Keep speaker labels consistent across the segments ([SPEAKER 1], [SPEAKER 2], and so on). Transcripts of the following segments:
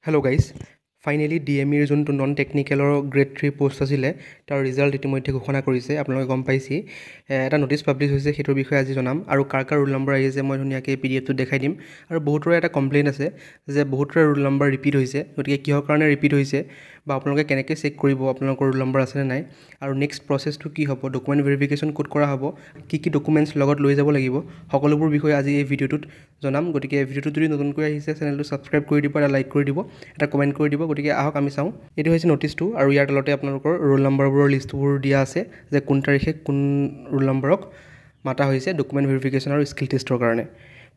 [SPEAKER 1] Hello guys, finally DME ৰ যোনটো non টেকনিকেলৰ grade 3 post আছিলে তাৰ ৰিজাল্ট ইতিমধ্যে ঘোষণা কৰিছে আপোনালোকে গম পাইছি এটা নোটিছ পাব্লিছ হৈছে হেতৰ বিষয়ে আজি জনাম আৰু কাৰ ৰোল নম্বৰ আহিছে মই ধুনিয়াকৈ পিডিএফটো দেখাই দিম আৰু বহুতৰে এটা কমপ্লেইন আছে যে বহুতৰে ৰোল নম্বৰ ৰিপিট হৈছে গতিকে কিহৰ কাৰণে ৰিপিট হৈছে বা আপোনালোকে কেনেকৈ চেক কৰিব আপোনালোকৰ ৰোল নম্বৰ আছে নে নাই আৰু নেক্সট প্ৰসেছটো কি হ'ব ডকুমেন্ট ভেৰিফিকেশ্যন কোড কৰা হ'ব কি ডকুমেন্টছ লগত লৈ যাব লাগিব সকলোবোৰ বিষয়ে আজি এই ভিডিঅ'টোত জনাম গতিকে ভিডিঅ'টো যদি নতুনকৈ আহিছে চেনেলটো সাবস্ক্ৰাইব কৰি দিব আৰু লাইক কৰি দিব এটা কমেন্ট কৰি দিব গতিকে আহক আমি চাওঁ এটো হৈছে নটিছটো আৰু ইয়াৰ তলতে আপোনালোকৰ ৰোল নম্বৰবোৰৰ লিষ্টবোৰ দিয়া আছে যে কোন তাৰিখে কোন ৰোল নম্বৰক মাতা হৈছে ডকুমেন্ট ভেৰিফিকেশ্যন আৰু স্কিল টেষ্টৰ কাৰণে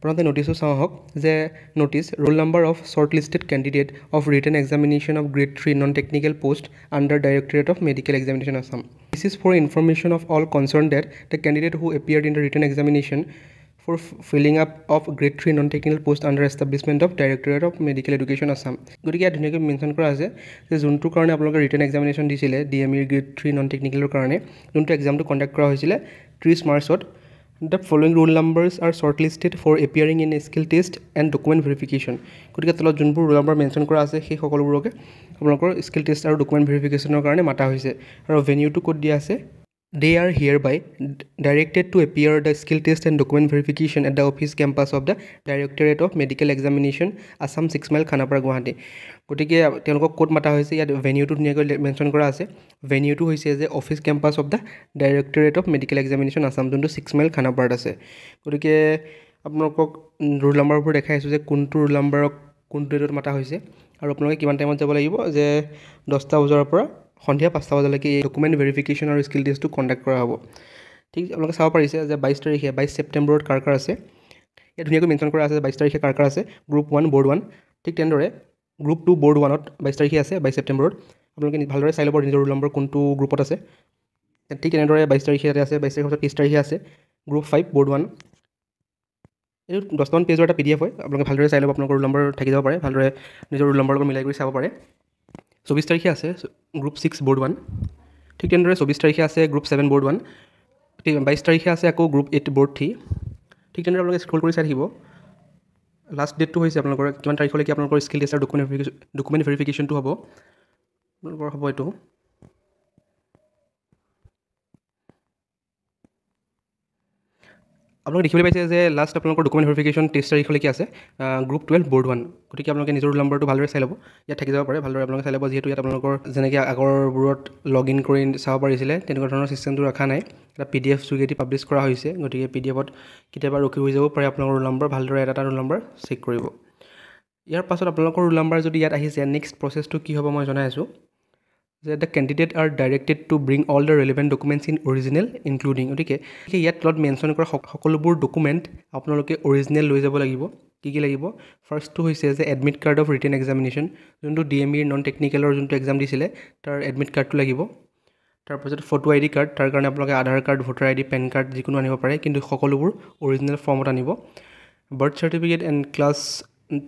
[SPEAKER 1] প্ৰথমতে নটিছটো চাওঁ হওক যে notice roll number of shortlisted candidate of written examination of grade 3 non technical post under directorate of medical examination Assam this is for information of all concern that the candidate who appeared in the written examination for filling up of grade 3 non-technical post under establishment of Directorate of Medical Education Assam. গতিকে ইয়াত ধুনীয়াকৈ mention কৰা আছে যে যোনটোৰ কাৰণে আপোনালোকে written examination দিছিলে ডিএমইৰ grade 3 non-technical কাৰণে যোনটো এক্সামটো কণ্ডাক্ট কৰা হৈছিলে 30 মাৰ্চত The following roll numbers are shortlisted for appearing in a skill test and document verification. গতিকে তলত যোনবোৰ ৰোল নম্বৰ মেনশ্যন কৰা আছে সেই সকলোবোৰকে আপোনালোকৰ স্কিল টেষ্ট আৰু ডকুমেণ্ট ভেৰিফিকেশ্যনৰ কাৰণে মাতা হৈছে আৰু ভেনিউটো ক'ত দিয়া আছে They are hereby directed to appear the skill test and document verification at the office campus of the Directorate of Medical Examination, Assam 6 Mile, Khanapara, Guwahati. গতিকে তেওঁলোকক কোড মাতা হৈছে ইয়াত ভেনিউটো ধুনীয়াকৈ মেনশ্যন কৰা আছে ভেনিউটো হৈছে যে office campus of the directorate of medical examination Assam যোনটো 6 মাইল খানাপাৰাত আছে গতিকে আপোনালোকক ৰোল নম্বৰবোৰ দেখাই আছোঁ যে কোনটো ৰোল নম্বৰক কোনটো ডেটত মাতা হৈছে আৰু আপোনালোকে কিমান টাইমত যাব লাগিব যে 10টা বজাৰ পৰা সন্ধিয়া 5টা বজালৈকে এই ডকুমেণ্ট ভেৰিফিকেশ্যন আৰু স্কিল টেষ্টটো কণ্ডাক্ট কৰা হ'ব ঠিক আপোনালোকে চাব পাৰিছে যে 22 তাৰিখে 22 ছেপ্টেম্বৰত কাৰ আছে ইয়াত ধুনীয়াকৈ মেনশ্যন কৰা আছে 22 তাৰিখে কাৰ আছে গ্ৰুপ 1 বৰ্ড 1 ঠিক তেনেদৰে গ্ৰুপ 2 বৰ্ড 1ত 22 তাৰিখে আছে 22 ছেপ্টেম্বৰত আপোনালোকে ভালদৰে চাই ল'ব নিজৰ ৰোল নম্বৰ কোনটো গ্ৰুপত আছে ঠিক তেনেদৰে 22 তাৰিখে ইয়াতে আছে 22 তাৰিখৰ 30 তাৰিখে আছে গ্ৰুপ 5 বৰ্ড 1 এইটো 10টা পেজৰ এটা PDF হয় আপোনালোকে ভালদৰে চাই ল'ব আপোনালোকৰ ৰোল নম্বৰ থাকি যাব পাৰে ভালদৰে নিজৰ ৰোল নম্বৰ লগত মিলাই কৰি চাব পাৰে 24 তাৰিখে আছে গ্ৰুপ 6 বৰ্ড 1 ঠিক তেনেদৰে 24 তাৰিখে আছে গ্ৰুপ 7 বৰ্ড 1 ঠিক 22 তাৰিখে আছে আকৌ গ্ৰুপ 8 বৰ্ড 3 ঠিক তেনেদৰে আপোনালোকে স্ক্ৰল কৰি চাই থাকিব লাষ্ট ডেটটো হৈছে আপোনালোকৰ কিমান তাৰিখলৈকে আপোনালোকৰ স্কিল টেষ্ট আৰু ডকুমেণ্ট ভেৰিফিকেশ্যনটো হ'ব আপোনালোকৰ হ'ব এইটো আপোনালোকে দেখিবলৈ পাইছে যে লাষ্ট আপোনালোকৰ ডকুমেণ্ট ভেৰিফিকেশ্যন 23 তাৰিখলৈকে আছে গ্ৰুপ 12 বৰ্ড 1 গতিকে আপোনালোকে নিজৰ ৰোল নম্বৰটো ভালদৰে চাই ল'ব ইয়াত থাকি যাব পাৰে ভালদৰে আপোনালোকে চাই ল'ব যিহেতু ইয়াত আপোনালোকৰ যেনেকৈ আগৰবোৰত লগ ইন কৰি চাব পাৰিছিলে তেনেকুৱা ধৰণৰ ছিষ্টেমটো ৰখা নাই এটা PDF যোগেদি পাব্লিছ কৰা হৈছে গতিকে PDFত কেতিয়াবা ৰখি হৈ যাব পাৰে আপোনালোকৰ ৰোল নম্বৰ ভালদৰে এটা ৰোল নম্বৰ চেক কৰিব ইয়াৰ পাছত আপোনালোকৰ ৰোল নম্বৰ যদি ইয়াত আহিছে নেক্সট প্ৰচেছটো কি হ'ব মই জনাই আছোঁ যে the candidate are directed to bring all the relevant documents in original including গতিকে ইয়াত তলত মেনশ্যন কৰা সকলোবোৰ ডকুমেণ্ট আপোনালোকে অৰিজিনেল লৈ যাব লাগিব কি লাগিব ফাৰ্ষ্টটো হৈছে যে admit card of written examination যোনটো ডিএমইৰ নন টেকনিকেলৰ যোনটো এক্সাম দিছিলে তাৰ এডমিট কাৰ্ডটো লাগিব তাৰপিছত ফটো ID কাৰ্ড তাৰ কাৰণে আপোনালোকে Aadhaar card voter ID pan card যিকোনো আনিব পাৰে কিন্তু সকলোবোৰ অৰিজিনেল ফৰ্মত আনিব birth certificate and class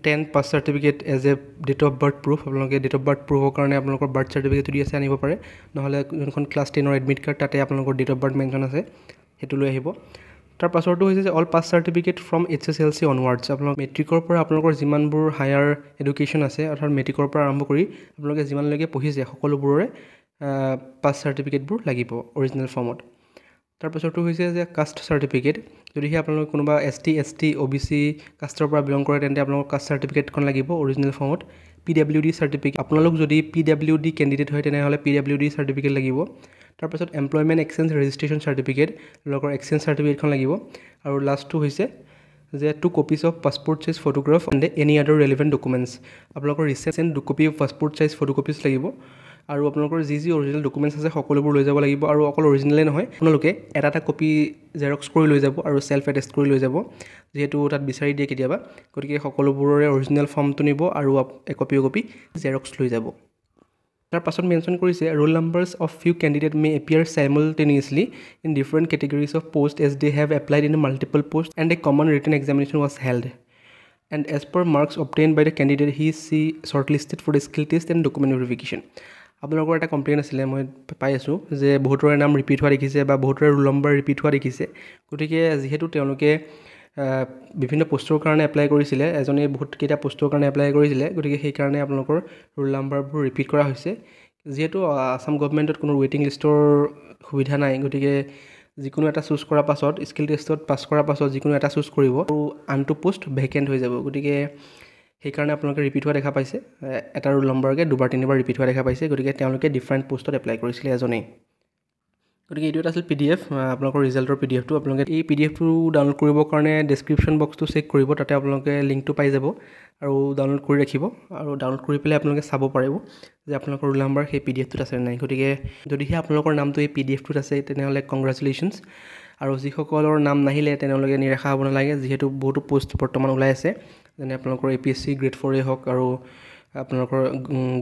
[SPEAKER 1] 10 pass certificate as a date of birth proof আপোনালোকে ডেট অফ বাৰ্থ প্ৰুফৰ কাৰণে আপোনালোকৰ বাৰ্থ চাৰ্টিফিকেটটো দি আছে আনিব পাৰে নহ'লে যোনখন ক্লাছ 10ৰ এডমিট কাৰ্ড তাতে আপোনালোকৰ ডেট অফ বাৰ্থ মেনশ্যন আছে সেইটো লৈ আহিব তাৰ পাছৰটো হৈছে যে all pass certificate from HSLC onwards আপোনালোকৰ মেট্ৰিকৰ পৰা আপোনালোকৰ যিমানবোৰ হায়াৰ এডুকেশ্যন আছে অৰ্থাৎ মেট্ৰিকৰ পৰা আৰম্ভ কৰি আপোনালোকে যিমানলৈকে পঢ়িছে সকলোবোৰৰে পাছ চাৰ্টিফিকেটবোৰ লাগিব অৰিজিনেল ফৰ্মত তাৰপাছৰটো হৈছে যে কাষ্ট চাৰ্টিফিকেট যদিহে আপোনালোকে কোনোবা ST ST OBC কাষ্টৰ পৰা বিলং কৰে তেন্তে আপোনালোকৰ কাষ্ট চাৰ্টিফিকেটখন লাগিব অৰিজিনেল ফৰ্মত PWD চাৰ্টিফিকেট আপোনালোক যদি PWD কেণ্ডিডেট হয় তেনেহ'লে PWD চাৰ্টিফিকেট লাগিব তাৰপাছত এমপ্লয়মেণ্ট এক্সচেঞ্জ ৰেজিষ্ট্ৰেশ্যন চাৰ্টিফিকেট আপোনালোকৰ এক্সচেঞ্জ চাৰ্টিফিকেটখন লাগিব আৰু লাষ্টটো হৈছে যে 2 copies of passport size photograph and any other relevant documents আপোনালোকৰ recent 2 copy of passport size photocopies লাগিব আৰু আপোনালোকৰ যি অৰিজিনেল ডকুমেণ্টছ আছে সকলোবোৰ লৈ যাব লাগিব আৰু অকল অৰিজিনেলে নহয় আপোনালোকে এটা কপি জেৰক্স কৰি লৈ যাব আৰু সেল্ফ এটেষ্ট কৰি লৈ যাব যেহেতু তাত বিচাৰি দিয়ে কেতিয়াবা গতিকে সকলোবোৰৰে অৰিজিনেল ফৰ্মটো নিব আৰু কপি জেৰক্স লৈ যাব তাৰ পাছত মেনশ্যন কৰিছে roll numbers of few candidate may appear simultaneously in different categories of post as they have applied in multiple post and a common written examination was held and as per marks obtained by the candidate he shortlisted for the skill test and document verification আপোনালোকৰ এটা complain আছিলে মই পাই আছোঁ যে বহুতৰে নাম repeat হোৱা দেখিছে বা বহুতৰে ৰোল নম্বৰ ৰিপিট হোৱা দেখিছে গতিকে যিহেতু তেওঁলোকে বিভিন্ন পোষ্টৰ কাৰণে এপ্লাই কৰিছিলে এজনে বহুতকেইটা পোষ্টৰ কাৰণে এপ্লাই কৰিছিলে গতিকে সেইকাৰণে আপোনালোকৰ ৰোল নাম্বাৰবোৰ ৰিপিট কৰা হৈছে যিহেতু আসাম গভৰ্ণমেণ্টত কোনো ৱেইটিং লিষ্টৰ সুবিধা নাই গতিকে যিকোনো এটা চুজ কৰাৰ পাছত স্কিল টেষ্টত পাছ কৰাৰ পাছত যিকোনো এটা চুজ কৰিব আৰু আনটো পোষ্ট ভেকেণ্ট হৈ যাব গতিকে সেইকাৰণে আপোনালোকে ৰিপিট হোৱা দেখা পাইছে এটা ৰোল নম্বৰকে দুবাৰ তিনিবাৰ ৰিপিট হোৱা দেখা পাইছে গতিকে তেওঁলোকে ডিফাৰেণ্ট পোষ্টত এপ্লাই কৰিছিলে এজনেই গতিকে এইটো এটা আছিল PDF আপোনালোকৰ ৰিজাল্টৰ PDFটো আপোনালোকে এই PDFটো ডাউনলোড কৰিবৰ কাৰণে ডেছক্ৰিপশ্যন বক্সটো চেক কৰিব তাতে আপোনালোকে লিংকটো পাই যাব আৰু ডাউনলোড কৰি ৰাখিব আৰু ডাউনলোড কৰি পেলাই আপোনালোকে চাব পাৰিব যে আপোনালোকৰ ৰোল নাম্বাৰ সেই PDFটোত আছে নাই গতিকে যদিহে আপোনালোকৰ নামটো এই PDFটোত আছে তেনেহ'লে কংগ্ৰেচুলেশ্যনছ আৰু যিসকলৰ নাম নাহিলে তেনেহ'লে নিৰাশা হ'ব নালাগে যিহেতু বহুতো পোষ্ট বৰ্তমান ওলাই আছে যেনে আপোনালোকৰ APSC গ্ৰেড 4 হওক আৰু আপোনালোকৰ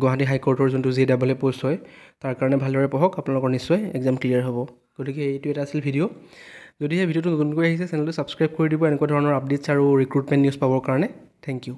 [SPEAKER 1] গুৱাহাটী হাইকোৰ্টৰ যোনটো JAA পোষ্ট হয় তাৰ কাৰণে ভালদৰে পঢ়ক আপোনালোকৰ নিশ্চয় এক্সাম ক্লিয়াৰ হ'ব গতিকে এইটো এটা আছিল ভিডিঅ' যদিহে ভিডিঅ'টো নতুনকৈ আহিছে চেনেলটো ছাবস্ক্ৰাইব কৰি দিব এনেকুৱা ধৰণৰ আপডেটছ আৰু ৰিক্ৰুটমেণ্ট নিউজ পাবৰ কাৰণে থেংক ইউ